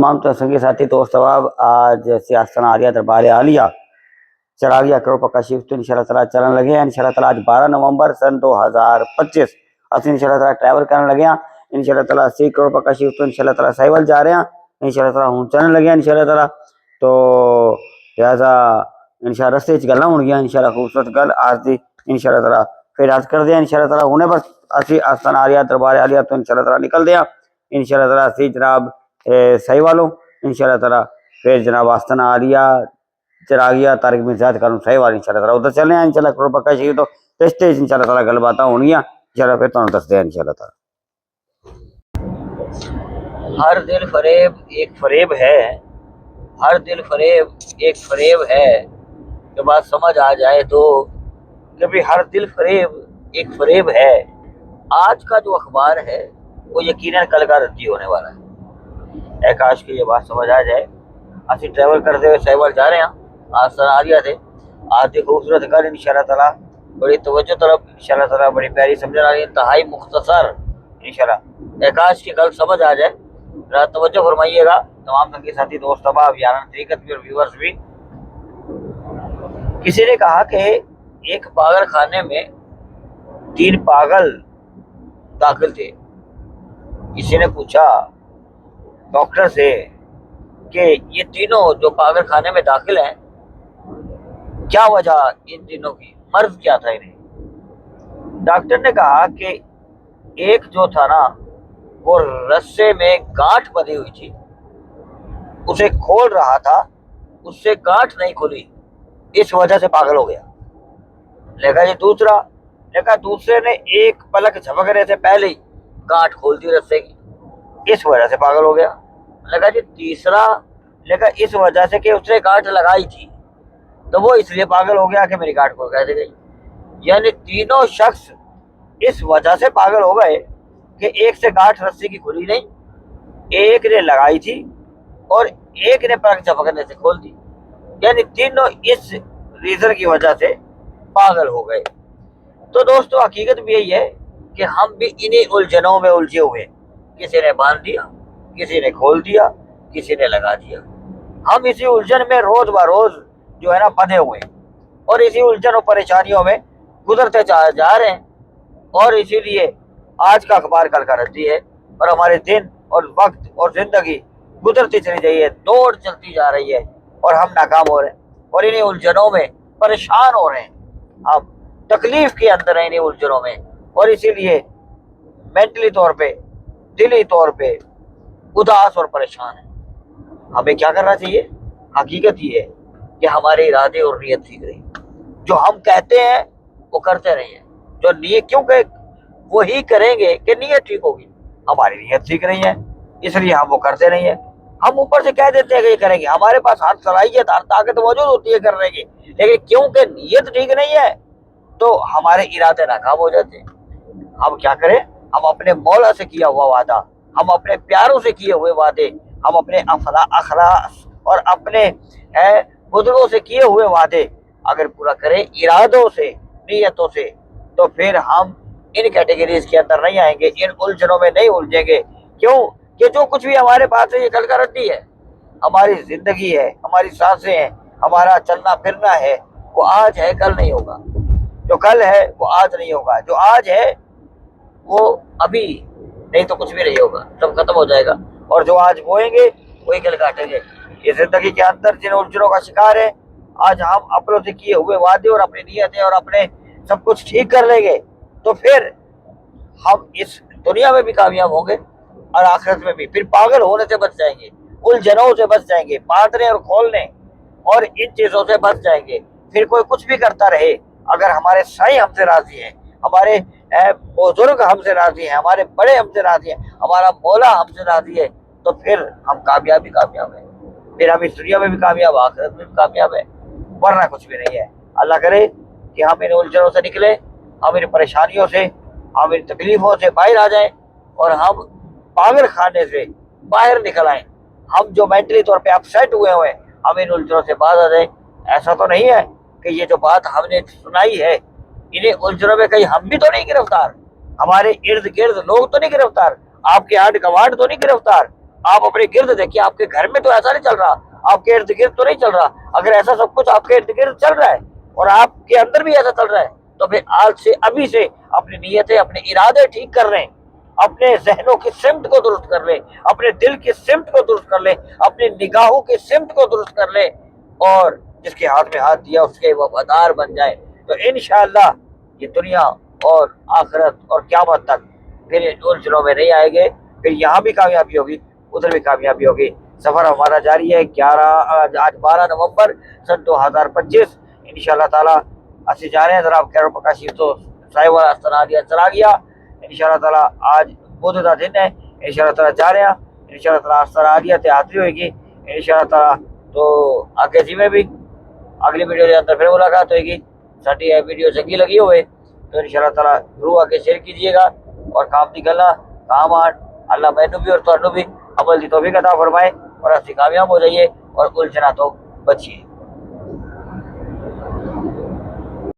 تمام تو संगी साथी दोस्त अहबाब, आज सियासतना आलिया दरबार आलिया चरागिया करोड़ पक्का शिफ्ट तो इंशाल्लाह ताला चलन लगे हैं। इंशाल्लाह ताला आज 12 नवंबर सन 2025 असं इंशाल्लाह ताला ट्रैवल करने लगे हैं। इंशाल्लाह ताला 80 करोड़ पक्का शिफ्ट तो इंशाल्लाह ताला साहिवाल जा रहे हैं। इंशाल्लाह ताला हूँ चलन लगे हैं इंशाल्लाह ताला। तो लिहाजा इंशाल्लाह रस्ते च गल्लां होणगियां इंशाल्लाह खूबसूरत गल आज दी इंशाल्लाह ताला फिर आज करदे हैं इंशाल्लाह ताला। हुणे बस असी आस्थाना आलिया दरबार आलिया तो इंशाल्लाह ताला निकलदे हैं इंशाल्लाह ताला। असी जनाब सही वालों इंशाल्लाह ताला फिर जनाब आस्थाना आलिया चरागिया तारिक मिर्जाद का सही वाल इंशाल्लाह ताला उधर चलने हैं इंशाल्लाह। करोड़ पक्का शहीद तो रिश्ते इंशाल्लाह ताला गलबात होणगियां इंशाल्लाह फिर तुहानू दसदे हैं इंशाल्लाह ताला। हर दिल फरेब एक फरेब है, हर दिल फरेब एक फरेब है। जब बात समझ आ जाए तो कि भाई हर दिल फरेब एक फरेब है। आज का जो अखबार है वो यकीनन कल का रद्दी होने वाला है। काश की ये बात समझ आ जाए। असी ट्रैवल करते हुए साहिवाल जा रहे हैं, आज सनारिया थे। आज की खूबसूरत गल इंशाल्लाह ताला बड़ी तवज्जो तरफ इंशाल्लाह ताला बड़ी प्यारी समझने वाली इंतहाई मुख्तसर इंशाल्लाह। काश की गल समझ आ जाए, जरा तवज्जो फरमाइएगा तमाम संगी साथी दोस्त अहबाब यारान तरीकत भी और व्यूअर्स भी। किसी ने कहा कि एक पागल खाने में 3 पागल दाखिल थे। किसी ने पूछा डॉक्टर से कि ये तीनों जो पागल खाने में दाखिल हैं क्या वजह इन तीनों की, मर्ज क्या था इन्हें। डॉक्टर ने कहा कि एक जो था ना वो रस्से में गांठ बंधी हुई थी, उसे खोल रहा था, उससे गांठ नहीं खुली, इस वजह से पागल हो गया। लेकिन ये दूसरे ने एक पलक झपकने से पहले ही गांठ खोल दी रस्से की, इस वजह से पागल हो गया। लगा जी तीसरा इस वजह से कि उसने गांठ लगाई थी तो वो इसलिए पागल हो गया कि मेरी गांठ खोल कैसे गई। यानी तीनों शख्स इस वजह से पागल हो गए कि एक से गांठ रस्सी की खुली नहीं, एक ने लगाई थी और एक ने पलक झपकने से खोल दी। यानी तीनों इस रीजन की वजह से पागल हो गए। तो दोस्तों हकीकत भी यही है कि हम भी इन्हीं उलझनों में उलझे हुए, किसी ने बांध दिया, किसी ने खोल दिया, किसी ने लगा दिया। हम इसी उलझन में रोज बरोज जो है ना बंधे हुए हैं और इसी उलझन और परेशानियों में गुजरते जा रहे हैं। और इसीलिए आज का अखबार कल का रद्दी है और हमारे दिन और वक्त और जिंदगी गुजरती चली रही है, दौड़ चलती जा रही है और हम नाकाम हो रहे हैं और इन्हीं उलझनों में परेशान हो रहे हैं। हम तकलीफ के अंदर हैं इन्हीं उलझनों में और इसीलिए मेंटली तौर पे, दिली तौर पे उदास और परेशान है। हमें क्या करना चाहिए? हकीकत ये है कि हमारे इरादे और नीयत ठीक रही, जो हम कहते हैं वो करते रहिए, जो नीयत क्योंकि वही करेंगे कि नीयत ठीक होगी। हमारी नीयत ठीक नहीं है इसलिए हम वो करते नहीं है। हम ऊपर से कह देते हैं कि ये करेंगे, हमारे पास हर सलाहियत हर ताकत मौजूद होती है करने की, लेकिन क्योंकि नीयत ठीक नहीं है तो हमारे इरादे नाकाम हो जाते हैं। हम क्या करें? हम अपने मौला से किया हुआ वादा, हम अपने प्यारों से किए हुए वादे, हम अपने अखलास और अपने बुजुर्गों से किए हुए वादे अगर पूरा करें इरादों से, नीयतों से, तो फिर हम इन कैटेगरीज के अंदर नहीं आएंगे, इन उलझनों में नहीं उलझेंगे। क्यों कि जो कुछ भी हमारे पास है ये कल का रद्दी है। हमारी जिंदगी है, हमारी सांसें हैं, हमारा चलना फिरना है, वो आज है कल नहीं होगा। जो कल है वो आज नहीं होगा, जो आज है वो अभी नहीं तो कुछ भी नहीं होगा, सब खत्म हो जाएगा। और जो आज बोएंगे वही कल काटेंगे। ये जिंदगी के अंदर जिन उलझनों का शिकार है, आज हम अपनों से किए हुए वादे और अपनी नीयतें और अपने सब कुछ ठीक कर लेंगे तो फिर हम इस दुनिया में भी कामयाब होंगे और आखिरत में भी। फिर पागल होने से बच जाएंगे, उलझनों से बच जाएंगे, बांधने और खोलने और इन चीजों से बच जाएंगे। फिर कोई कुछ भी करता रहे, अगर हमारे साईं हमसे राजी हैं, हमारे बुजुर्ग हमसे राजी हैं, हमारे बड़े हमसे राजी हैं, हमारा मौला हमसे राजी है, तो फिर हम कामयाब हैं। फिर हम इस दुनिया में भी कामयाब, आखिरत में भी कामयाब है, वरना कुछ भी नहीं है। अल्लाह करे कि हम इन उलझनों से निकले, हम इन परेशानियों से, हम इन तकलीफों से बाहर आ जाएं और हम पागल खाने से बाहर निकल आए। हम जो मेंटली तौर पे अपसेट हुए हैं हम इन उलझनों से बाहर आ जाए। ऐसा तो नहीं है कि ये जो बात हमने सुनाई है इन्हें उलझनों में कहीं हम भी तो नहीं गिरफ्तार, हमारे इर्द गिर्द लोग तो नहीं गिरफ्तार, आपके आंड गवांड तो नहीं गिरफ्तार, آپ اپنے گرد دیکھیے, آپ کے گھر میں تو ایسا نہیں چل رہا, آپ کے ارد گرد تو نہیں چل رہا. اگر ایسا سب کچھ آپ کے ارد گرد چل رہا ہے اور آپ کے اندر بھی ایسا چل رہا ہے, تو پھر آج سے ابھی سے اپنی نیتیں, اپنے ارادے ٹھیک کر لیں, اپنے ذہنوں کی سمت کو درست کر لیں, اپنے دل کی سمت کو درست کر لیں, اپنی نگاہوں کی سمت کو درست کر لیں, اور جس کے ہاتھ میں ہاتھ دیا اس کے وفادار بن جائے. تو انشاءاللہ یہ دنیا اور آخرت اور قیامت تک پھر ان دنوں میں نہیں آئیں گے, پھر یہاں بھی کامیابی ہوگی, ادھر بھی کامیابی ہوگی. سفر ہمارا جاری ہے. آج 12 نومبر سن 2025 انشاءاللہ تعالیٰ اسی جا رہے ہیں جناب خیر پکاشی تو صاحب والا استنادیہ چلا گیا. انشاءاللہ تعالیٰ آج بدھ کا دن ہے, انشاءاللہ تعالیٰ جا رہے ہیں, انشاءاللہ تعالیٰ استنادیہ حاضری ہوئے گی انشاءاللہ تعالیٰ. تو آگے جی میں بھی اگلی ویڈیو کے اندر پھر ملاقات ہوئے گی. ساری ویڈیو چنگی لگی ہوئے تو انشاءاللہ تعالیٰ ضرور آگے شیئر کیجیے گا, اور کام دی گلا کام آن اللہ مینو بھی اور تھانوں بھی عمل دی توفیق عطا فرمائے, اور ایسی کامیاب ہو جائیے اور الجھنا تو بچیے.